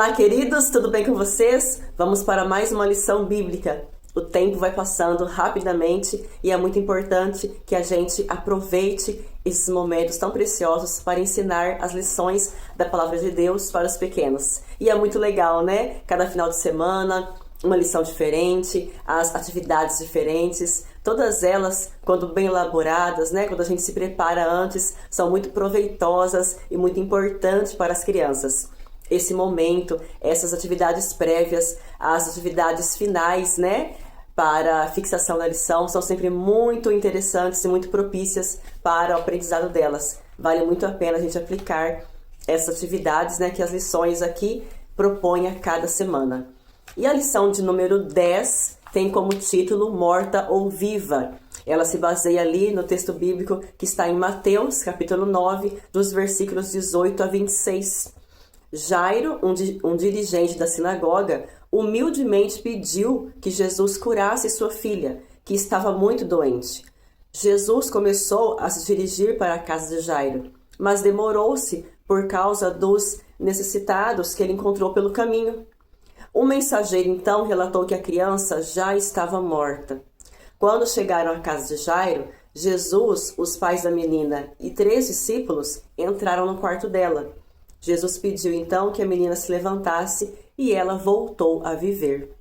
Olá, queridos, tudo bem com vocês? Vamos para mais uma lição bíblica. O tempo vai passando rapidamente e é muito importante que a gente aproveite esses momentos tão preciosos para ensinar as lições da Palavra de Deus para os pequenos. E é muito legal, né? Cada final de semana, uma lição diferente, as atividades diferentes, todas elas, quando bem elaboradas, né? Quando a gente se prepara antes, são muito proveitosas e muito importantes para as crianças. Esse momento, essas atividades prévias, as atividades finais, né, para a fixação da lição, são sempre muito interessantes e muito propícias para o aprendizado delas. Vale muito a pena a gente aplicar essas atividades, né, que as lições aqui propõem a cada semana. E a lição de número 10 tem como título Morta ou Viva. Ela se baseia ali no texto bíblico que está em Mateus, capítulo 9, dos versículos 18 a 26. Jairo, um dirigente da sinagoga, humildemente pediu que Jesus curasse sua filha, que estava muito doente. Jesus começou a se dirigir para a casa de Jairo, mas demorou-se por causa dos necessitados que ele encontrou pelo caminho. Um mensageiro então relatou que a criança já estava morta. Quando chegaram à casa de Jairo, Jesus, os pais da menina e 3 discípulos entraram no quarto dela. Jesus pediu então que a menina se levantasse e ela voltou a viver.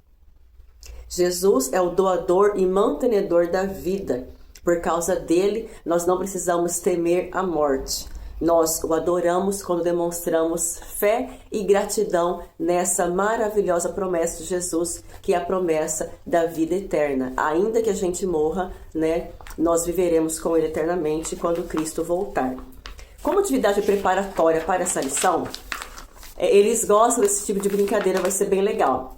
Jesus é o doador e mantenedor da vida. Por causa dele, nós não precisamos temer a morte. Nós o adoramos quando demonstramos fé e gratidão nessa maravilhosa promessa de Jesus, que é a promessa da vida eterna. Ainda que a gente morra, né, nós viveremos com ele eternamente quando Cristo voltar. Como atividade preparatória para essa lição, eles gostam desse tipo de brincadeira, vai ser bem legal.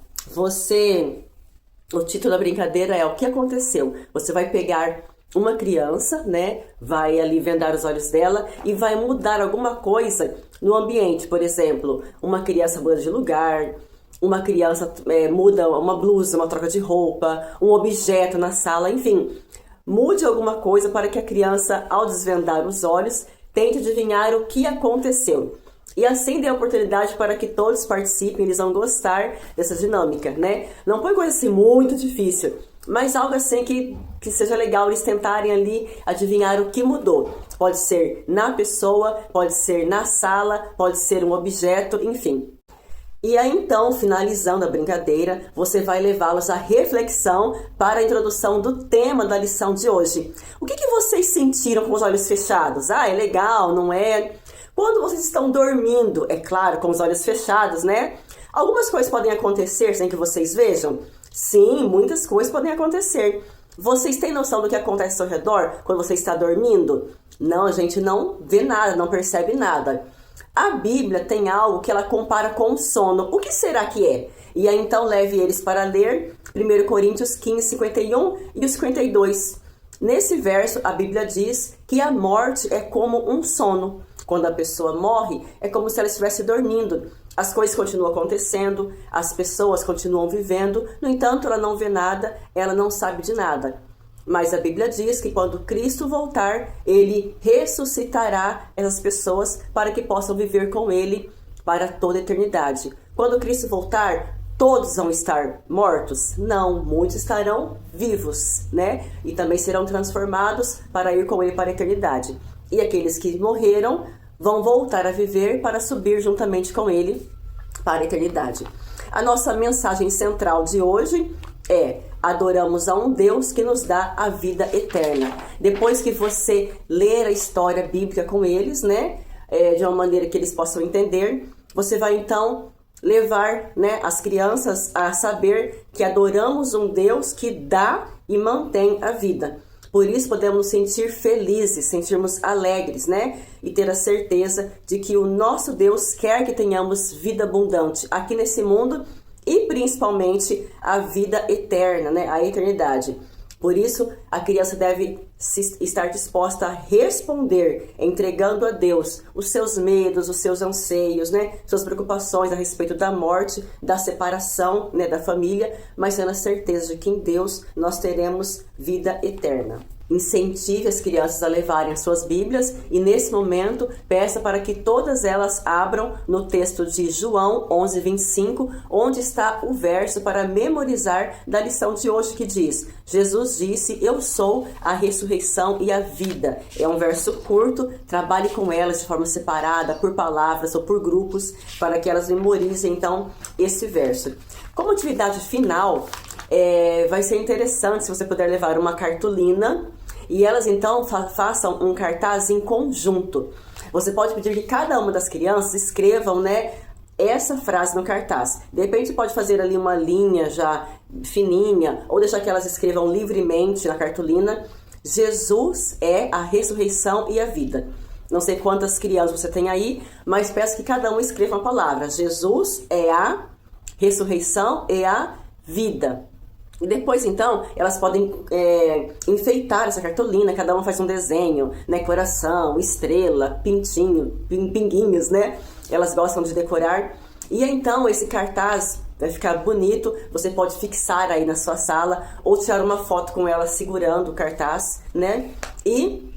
O título da brincadeira é O que aconteceu? Você vai pegar uma criança, né? Vai ali vendar os olhos dela e vai mudar alguma coisa no ambiente. Por exemplo, uma criança muda de lugar, uma criança muda uma blusa, uma troca de roupa, um objeto na sala, enfim. Mude alguma coisa para que a criança, ao desvendar os olhos, tente adivinhar o que aconteceu. E assim dê a oportunidade para que todos participem, eles vão gostar dessa dinâmica, né? Não põe coisa assim muito difícil, mas algo assim que seja legal eles tentarem ali adivinhar o que mudou. Pode ser na pessoa, pode ser na sala, pode ser um objeto, enfim. E aí então, finalizando a brincadeira, você vai levá-los à reflexão para a introdução do tema da lição de hoje. O que vocês sentiram com os olhos fechados? Ah, é legal, não é? Quando vocês estão dormindo, é claro, com os olhos fechados, né? Algumas coisas podem acontecer sem que vocês vejam? Sim, muitas coisas podem acontecer. Vocês têm noção do que acontece ao redor quando você está dormindo? Não, a gente não vê nada, não percebe nada. A Bíblia tem algo que ela compara com o sono. O que será que é? E aí então leve eles para ler 1 Coríntios 15, 51 e os 52. Nesse verso a Bíblia diz que a morte é como um sono. Quando a pessoa morre, é como se ela estivesse dormindo. As coisas continuam acontecendo, as pessoas continuam vivendo, no entanto ela não vê nada, ela não sabe de nada. Mas a Bíblia diz que quando Cristo voltar, ele ressuscitará essas pessoas para que possam viver com ele para toda a eternidade. Quando Cristo voltar, todos vão estar mortos? Não, muitos estarão vivos, né? E também serão transformados para ir com ele para a eternidade. E aqueles que morreram vão voltar a viver para subir juntamente com ele para a eternidade. A nossa mensagem central de hoje é: adoramos a um Deus que nos dá a vida eterna. Depois que você ler a história bíblica com eles, né, de uma maneira que eles possam entender, você vai então levar, né, as crianças a saber que adoramos um Deus que dá e mantém a vida. Por isso podemos nos sentir felizes, sentirmos alegres, né? E ter a certeza de que o nosso Deus quer que tenhamos vida abundante aqui nesse mundo e principalmente a vida eterna, né? A eternidade. Por isso, a criança deve estar disposta a responder, entregando a Deus os seus medos, os seus anseios, né? Suas preocupações a respeito da morte, da separação, né, da família, mas tendo a certeza de que em Deus nós teremos vida eterna. incentive as crianças a levarem as suas Bíblias e nesse momento peça para que todas elas abram no texto de João 11:25, onde está o verso para memorizar da lição de hoje que diz: Jesus disse, eu sou a ressurreição e a vida. É um verso curto, trabalhe com elas de forma separada, por palavras ou por grupos, para que elas memorizem então esse verso. Como atividade final, vai ser interessante se você puder levar uma cartolina e elas então façam um cartaz em conjunto. Você pode pedir que cada uma das crianças escrevam, essa frase no cartaz. De repente pode fazer ali uma linha já fininha ou deixar que elas escrevam livremente na cartolina: Jesus é a ressurreição e a vida. Não sei quantas crianças você tem aí, mas peço que cada um escreva uma palavra: Jesus é a ressurreição e a vida. E depois, então, elas podem enfeitar essa cartolina, cada uma faz um desenho, coração, estrela, pintinho, pinguinhos, Elas gostam de decorar. E então, esse cartaz vai ficar bonito, você pode fixar aí na sua sala, ou tirar uma foto com elas segurando o cartaz, E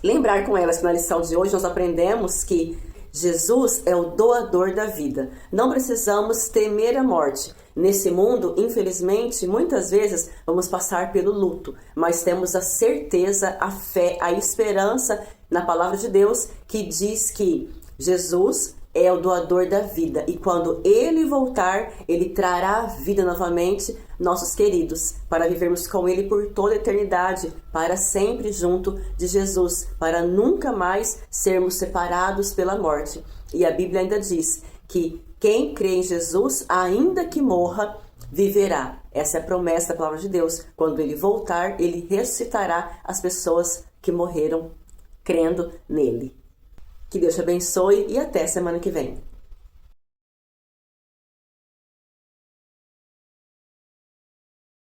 lembrar com elas que na lição de hoje nós aprendemos que Jesus é o doador da vida. Não precisamos temer a morte. Nesse mundo, infelizmente, muitas vezes vamos passar pelo luto, mas temos a certeza, a fé, a esperança na palavra de Deus que diz que Jesus é o doador da vida e quando Ele voltar, Ele trará a vida novamente, nossos queridos, para vivermos com Ele por toda a eternidade, para sempre junto de Jesus, para nunca mais sermos separados pela morte. E a Bíblia ainda diz que quem crê em Jesus, ainda que morra, viverá. Essa é a promessa da palavra de Deus. Quando Ele voltar, Ele ressuscitará as pessoas que morreram crendo nele. Que Deus te abençoe e até semana que vem.